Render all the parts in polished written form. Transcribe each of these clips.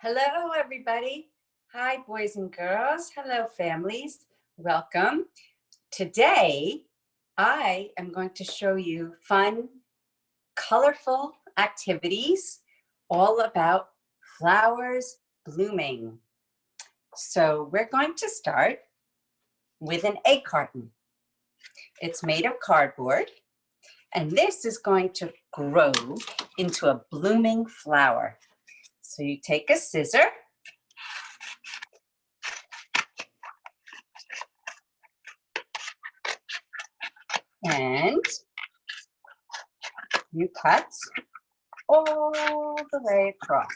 Hello, everybody. Hi, boys and girls. Hello, families. Welcome. Today, I am going to show you fun, colorful activities all about flowers blooming. So we're going to start with an egg carton. It's made of cardboard, and this is going to grow into a blooming flower. So you take a scissor and you cut all the way across.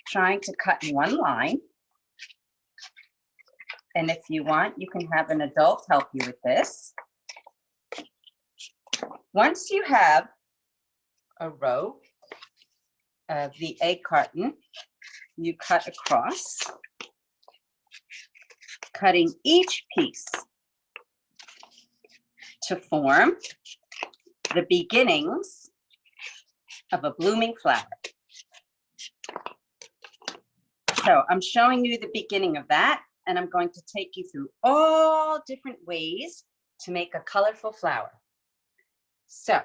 Trying to cut in one line. And if you want, you can have an adult help you with this. Once you have a row of the egg carton, you cut across, cutting each piece to form the beginnings of a blooming flower. So I'm showing you the beginning of that, and I'm going to take you through all different ways to make a colorful flower. So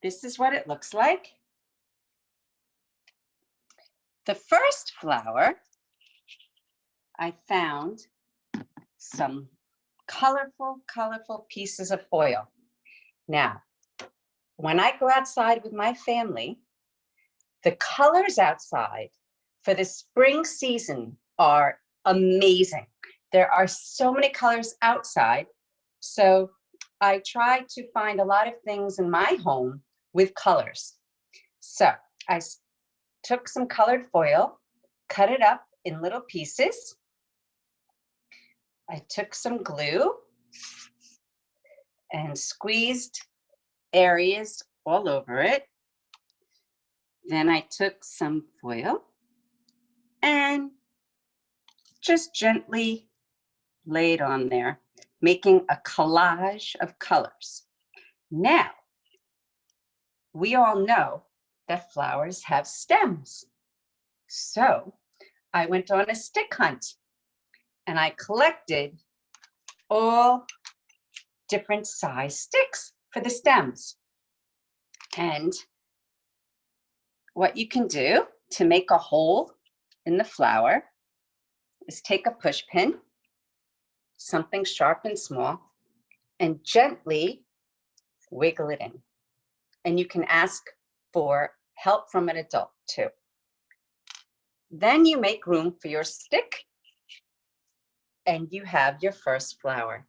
this is what it looks like. The first flower, I found some colorful pieces of foil. Now, when I go outside with my family, the colors outside for the spring season are amazing. There are so many colors outside. So I try to find a lot of things in my home with colors. So I took some colored foil, cut it up in little pieces. I took some glue and squeezed areas all over it. Then I took some foil and just gently laid on there, making a collage of colors. Now, we all know that flowers have stems. So I went on a stick hunt and I collected all different size sticks for the stems. And what you can do to make a hole in the flower is take a push pin, something sharp and small, and gently wiggle it in. And you can ask for help from an adult too. Then you make room for your stick and you have your first flower.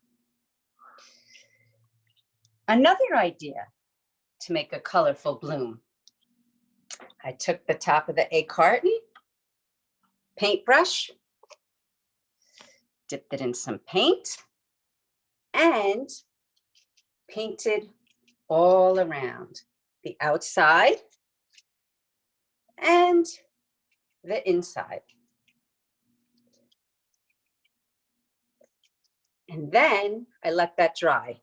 Another idea to make a colorful bloom. I took the top of the egg carton, paintbrush, dipped it in some paint, and painted all around the outside and the inside. And then I let that dry.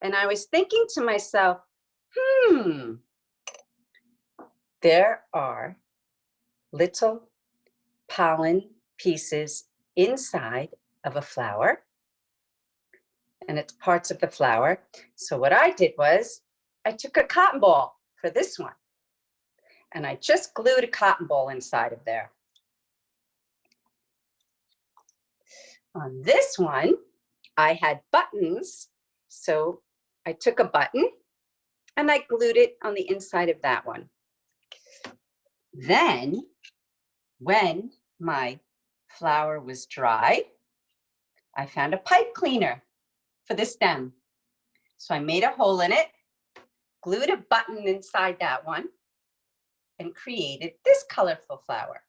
And I was thinking to myself, there are little pollen pieces inside of a flower, and it's parts of the flower. So what I did was I took a cotton ball for this one, and I just glued a cotton ball inside of there. On this one, I had buttons, so I took a button and I glued it on the inside of that one. Then, when my flower was dry, I found a pipe cleaner for the stem. So I made a hole in it, glued a button inside that one, and created this colorful flower.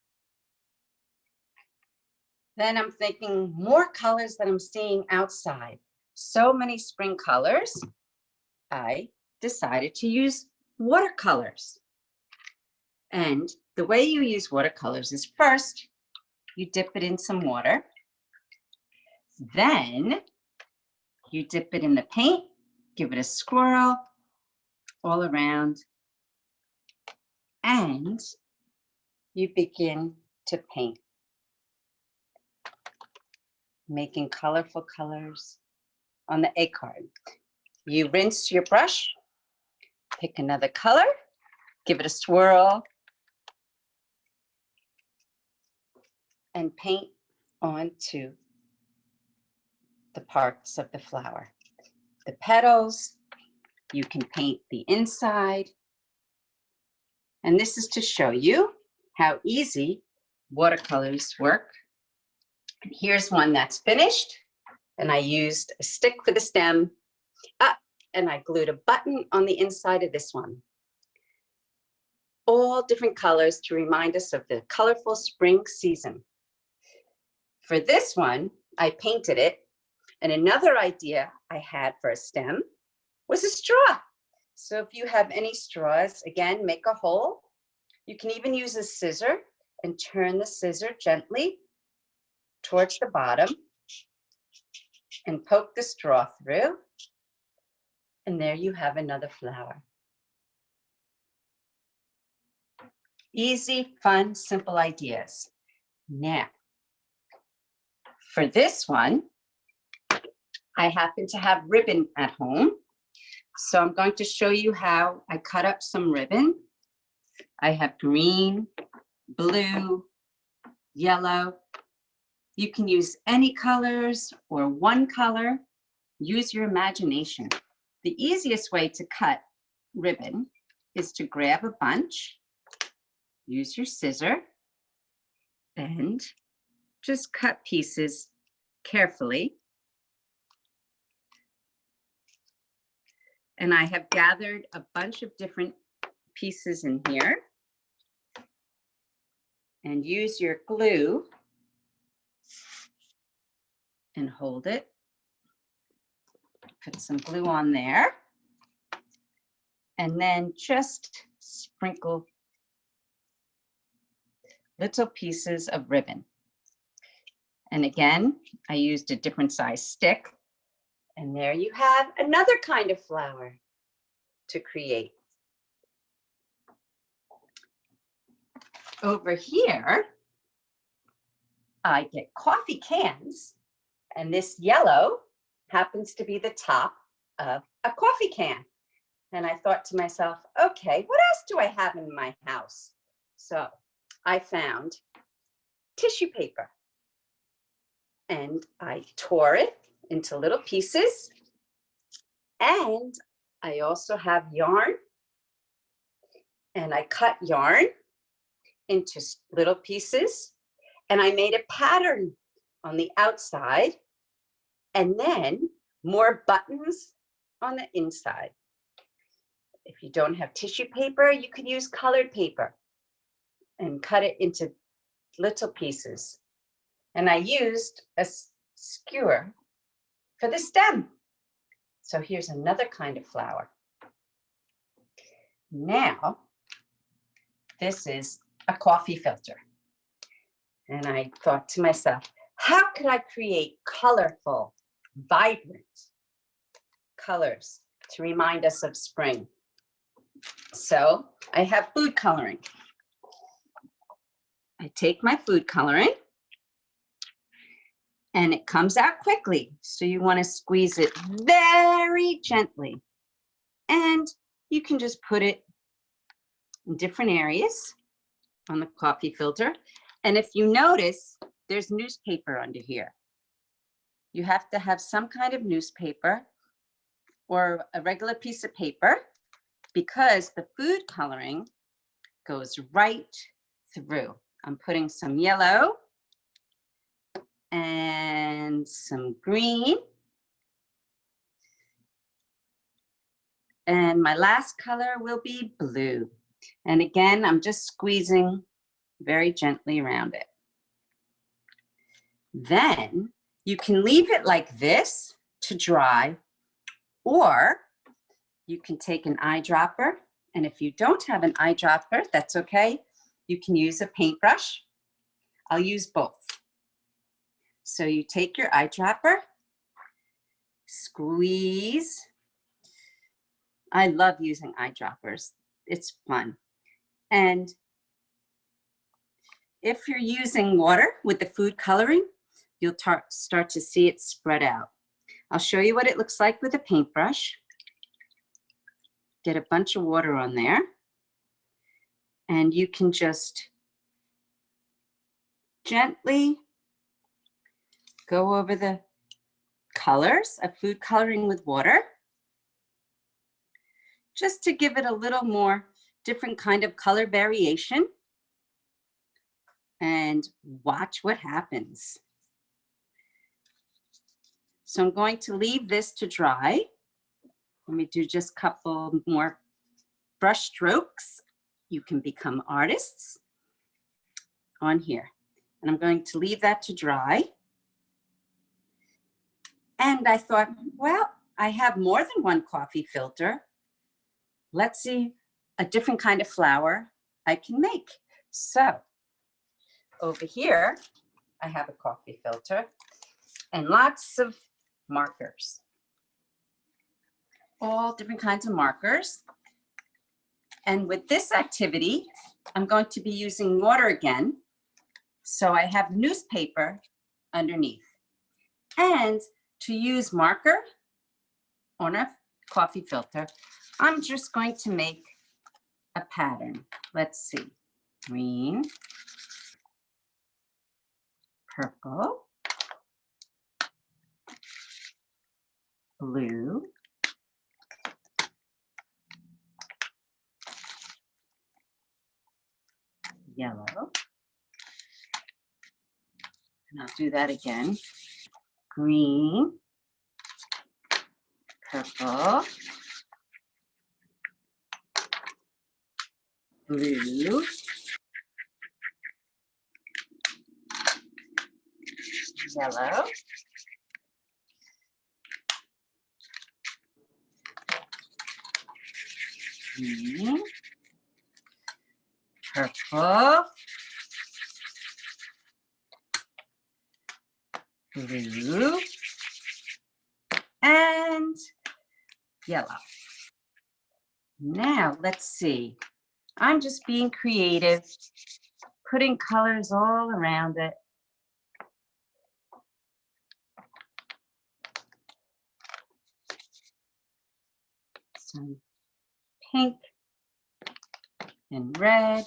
Then I'm thinking more colors that I'm seeing outside. So many spring colors. I decided to use watercolors. And the way you use watercolors is first, you dip it in some water. Then you dip it in the paint, give it a swirl, all around, and you begin to paint, making colorful colors on the A card. You rinse your brush, pick another color, give it a swirl, and paint onto the parts of the flower. The petals, you can paint the inside. And this is to show you how easy watercolors work. And here's one that's finished. And I used a stick for the stem, and I glued a button on the inside of this one. All different colors to remind us of the colorful spring season. For this one, I painted it. And another idea I had for a stem was a straw. So if you have any straws, again, make a hole. You can even use a scissor and turn the scissor gently towards the bottom and poke the straw through. And there you have another flower. Easy, fun, simple ideas. Now, for this one, I happen to have ribbon at home. So I'm going to show you how I cut up some ribbon. I have green, blue, yellow. You can use any colors or one color. Use your imagination. The easiest way to cut ribbon is to grab a bunch, use your scissor, and just cut pieces carefully. And I have gathered a bunch of different pieces in here. And use your glue and hold it. Put some glue on there. And then just sprinkle little pieces of ribbon. And again, I used a different size stick. And there you have another kind of flower to create. Over here, I get coffee cans, and this yellow happens to be the top of a coffee can. And I thought to myself, okay, what else do I have in my house? So I found tissue paper, and I tore it into little pieces. And I also have yarn, and I cut yarn into little pieces, and I made a pattern on the outside, and then more buttons on the inside. If you don't have tissue paper, you could use colored paper and cut it into little pieces. And I used a skewer for the stem. So here's another kind of flower. Now, this is a coffee filter. And I thought to myself, how could I create colorful, vibrant colors to remind us of spring? So I have food coloring. I take my food coloring, and it comes out quickly. So you want to squeeze it very gently. And you can just put it in different areas on the coffee filter. And if you notice, there's newspaper under here. You have to have some kind of newspaper or a regular piece of paper, because the food coloring goes right through. I'm putting some yellow and some green. And my last color will be blue. And again, I'm just squeezing very gently around it. Then you can leave it like this to dry, or you can take an eyedropper. And if you don't have an eyedropper, that's okay. You can use a paintbrush. I'll use both. So you take your eyedropper, squeeze I love using eyedroppers. It's fun. And if you're using water with the food coloring, you'll start to see it spread out. I'll show you what it looks like with a paintbrush. Get a bunch of water on there. And you can just gently go over the colors of food coloring with water, just to give it a little more different kind of color variation, and watch what happens. So I'm going to leave this to dry. Let me do just a couple more brush strokes. You can become artists on here. And I'm going to leave that to dry. And I thought, well, I have more than one coffee filter. Let's see a different kind of flower I can make. So over here, I have a coffee filter and lots of markers. All different kinds of markers. And with this activity, I'm going to be using water again. So I have newspaper underneath. And to use marker on a coffee filter, I'm just going to make a pattern. Let's see. Green, purple, blue, yellow, and I'll do that again. Green, purple, blue, yellow, green, purple, blue, and yellow. Now, let's see. I'm just being creative, putting colors all around it. Some pink and red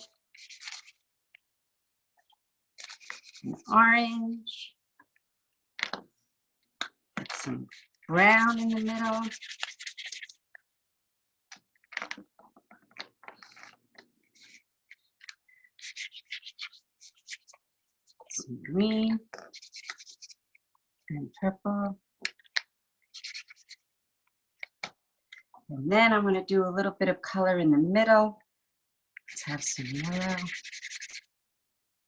and orange. Put some brown in the middle. Some green and purple. And then I'm going to do a little bit of color in the middle. Let's have some yellow.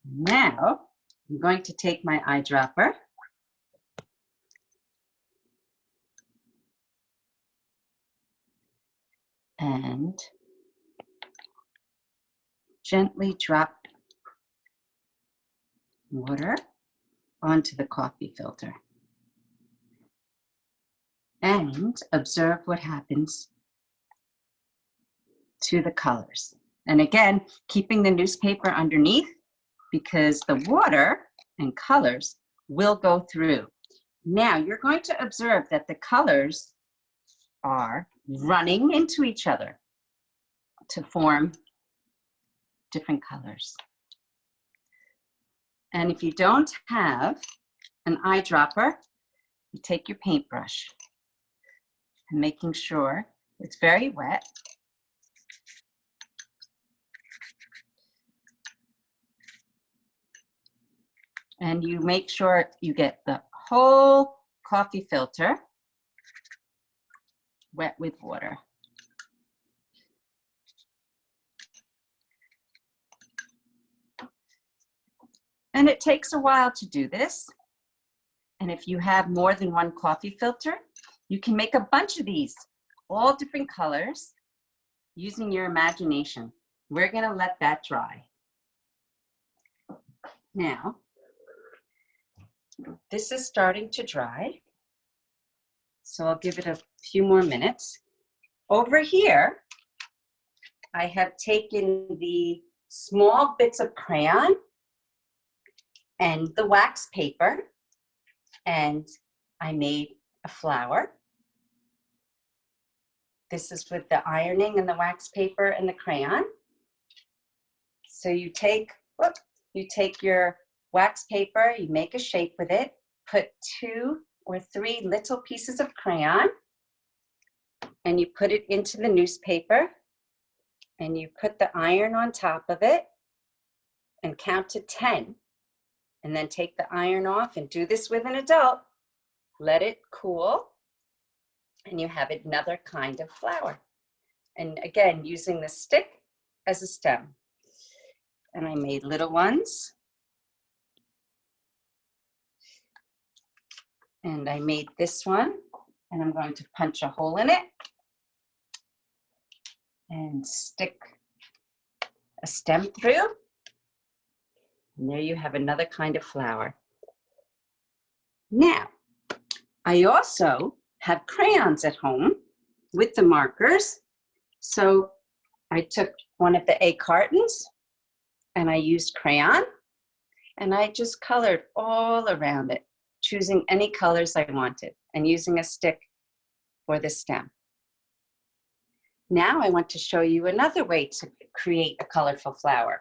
Now I'm going to take my eyedropper and gently drop water onto the coffee filter and observe what happens to the colors. And again, keeping the newspaper underneath, because the water and colors will go through. Now you're going to observe that the colors are running into each other to form different colors. And if you don't have an eyedropper, you take your paintbrush and making sure it's very wet. And you make sure you get the whole coffee filter wet with water. And it takes a while to do this. And if you have more than one coffee filter, you can make a bunch of these, all different colors, using your imagination. We're going to let that dry. Now, this is starting to dry, so I'll give it a few more minutes. Over here, I have taken the small bits of crayon and the wax paper, and I made a flower. This is with the ironing and the wax paper and the crayon. So you take your wax paper, you make a shape with it, put 2 or 3 little pieces of crayon, and you put it into the newspaper, and you put the iron on top of it and count to 10, and then take the iron off and do this with an adult. Let it cool, and you have another kind of flower. And again, using the stick as a stem. And I made little ones. And I made this one, and I'm going to punch a hole in it and stick a stem through. And there you have another kind of flower. Now, I also have crayons at home with the markers. So I took one of the egg cartons and I used crayon, and I just colored all around it, choosing any colors I wanted and using a stick for the stem. Now I want to show you another way to create a colorful flower.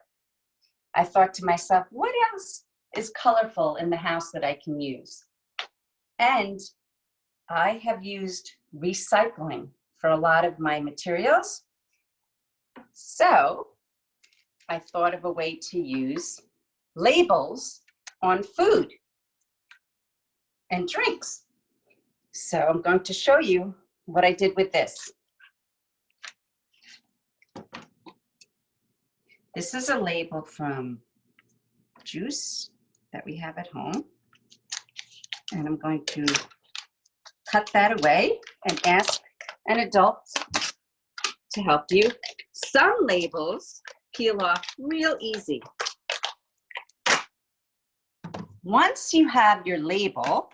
I thought to myself, what else is colorful in the house that I can use? And I have used recycling for a lot of my materials. So I thought of a way to use labels on food and drinks. So I'm going to show you what I did with this. This is a label from juice that we have at home. And I'm going to cut that away and ask an adult to help you. Some labels peel off real easy. Once you have your label,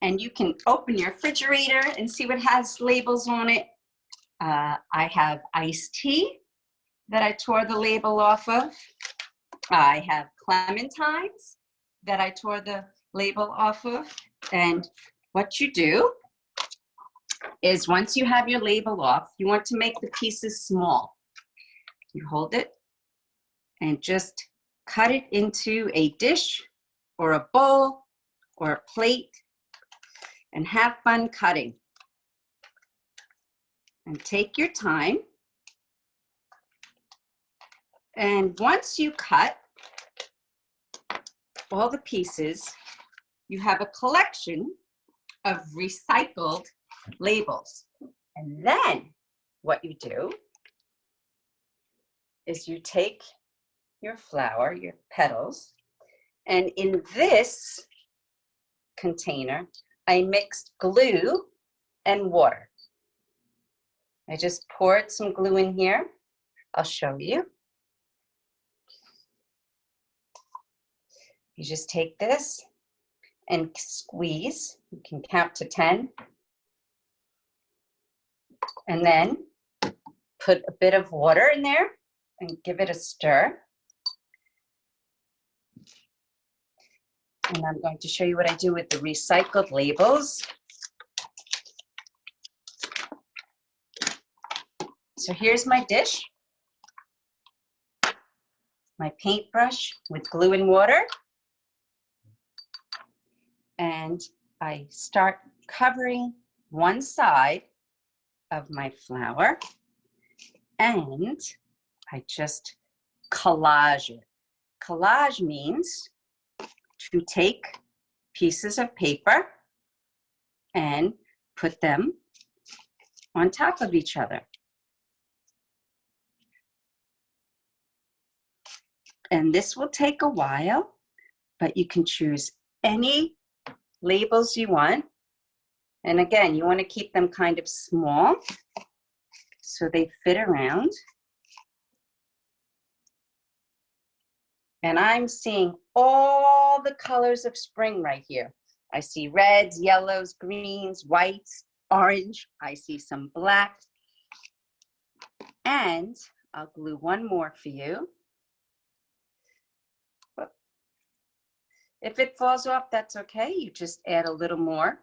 and you can open your refrigerator and see what has labels on it. I have iced tea that I tore the label off of. I have clementines that I tore the label off of. And what you do is once you have your label off, you want to make the pieces small. You hold it and just cut it into a dish or a bowl or a plate and have fun cutting. And take your time. And once you cut all the pieces, you have a collection of recycled labels. And then what you do is you take your flower, your petals, and in this container, I mixed glue and water. I just poured some glue in here. I'll show you. You just take this and squeeze. You can count to 10. And then put a bit of water in there and give it a stir. And I'm going to show you what I do with the recycled labels. So here's my dish, my paintbrush with glue and water. And I start covering one side of my flower, and I just collage it. Collage means to take pieces of paper and put them on top of each other. And this will take a while, but you can choose any labels you want. And again, you want to keep them kind of small so they fit around. And I'm seeing all the colors of spring right here. I see reds, yellows, greens, whites. orange. I see some black. And I'll glue one more for you. If it falls off, that's okay. You just add a little more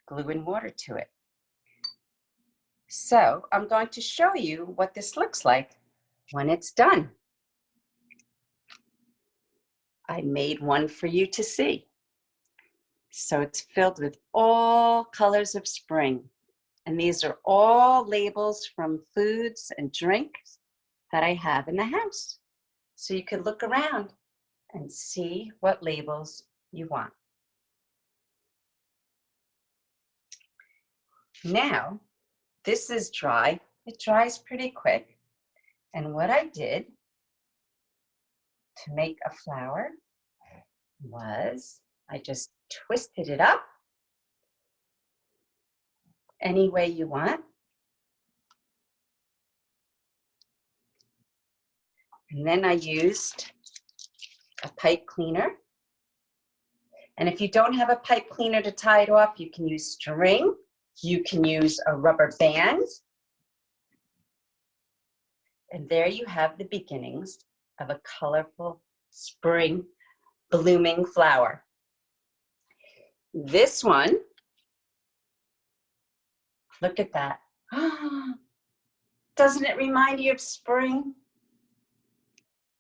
glue and water to it. So I'm going to show you what this looks like when it's done. I made one for you to see. So it's filled with all colors of spring. And these are all labels from foods and drinks that I have in the house. So you can look around and see what labels you want. Now, this is dry. It dries pretty quick. And what I did to make a flower was I just twisted it up any way you want. And then I used a pipe cleaner. And if you don't have a pipe cleaner to tie it off, you can use string. You can use a rubber band. And there you have the beginnings of a colorful spring blooming flower. This one, look at that. Doesn't it remind you of spring?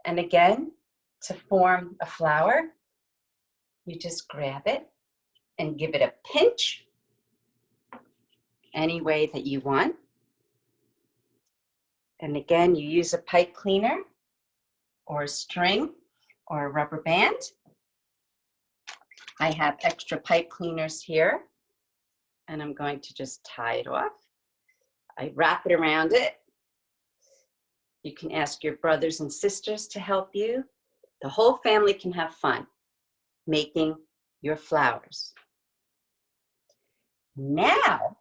And again, to form a flower, you just grab it and give it a pinch any way that you want. And again, you use a pipe cleaner or a string or a rubber band. I have extra pipe cleaners here, and I'm going to just tie it off. I wrap it around it. You can ask your brothers and sisters to help you. The whole family can have fun making your flowers. Now,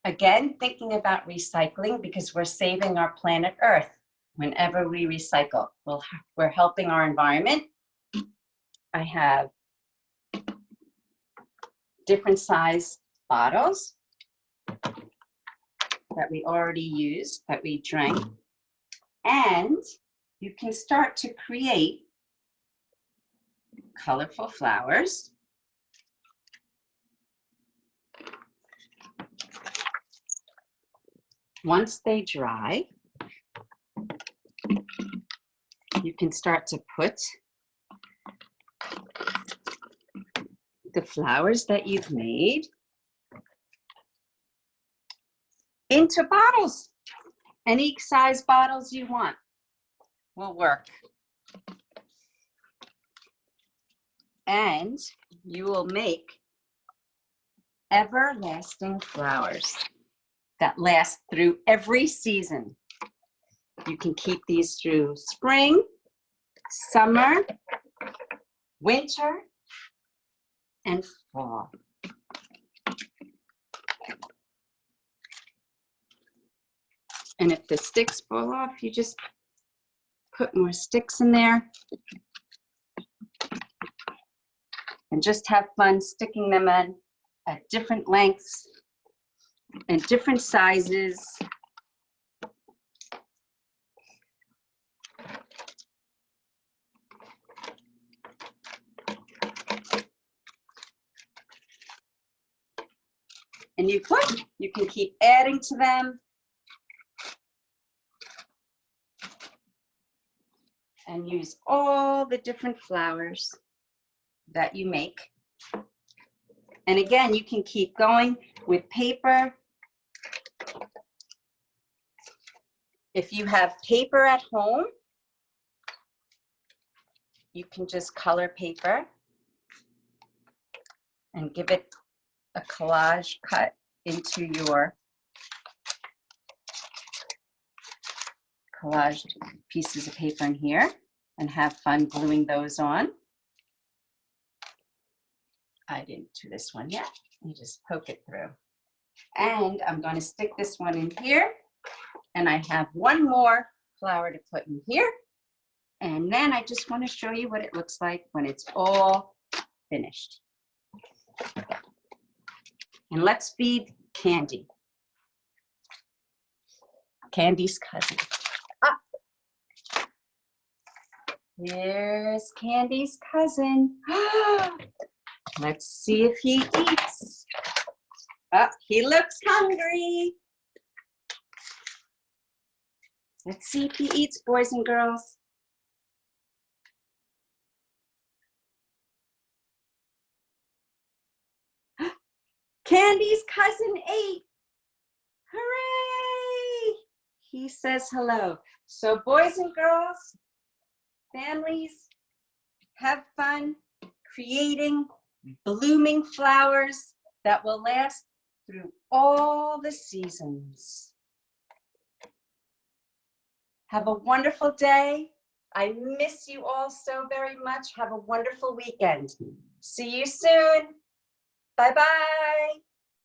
again, thinking about recycling, because we're saving our planet Earth whenever we recycle. We're helping our environment. I have different size bottles that we already used, that we drank. And you can start to create colorful flowers. Once they dry, you can start to put the flowers that you've made into bottles. Any size bottles you want will work. And you will make everlasting flowers that last through every season. You can keep these through spring, summer, winter, and fall. And if the sticks fall off, you just put more sticks in there and just have fun sticking them in at different lengths and different sizes. And you can keep adding to them and use all the different flowers that you make. And again, you can keep going with paper. If you have paper at home, you can just color paper and give it a collage cut into your collaged pieces of paper in here and have fun gluing those on. I didn't do this one yet. You just poke it through. And I'm going to stick this one in here. And I have one more flower to put in here. And then I just want to show you what it looks like when it's all finished. And let's feed Candy. Candy's cousin. Ah. Here's Candy's cousin. Let's see if he eats. Oh, he looks hungry. Let's see if he eats, boys and girls. Candy's cousin ate. Hooray! He says hello. So boys and girls, families, have fun creating blooming flowers that will last through all the seasons. Have a wonderful day. I miss you all so very much. Have a wonderful weekend. See you soon. Bye-bye.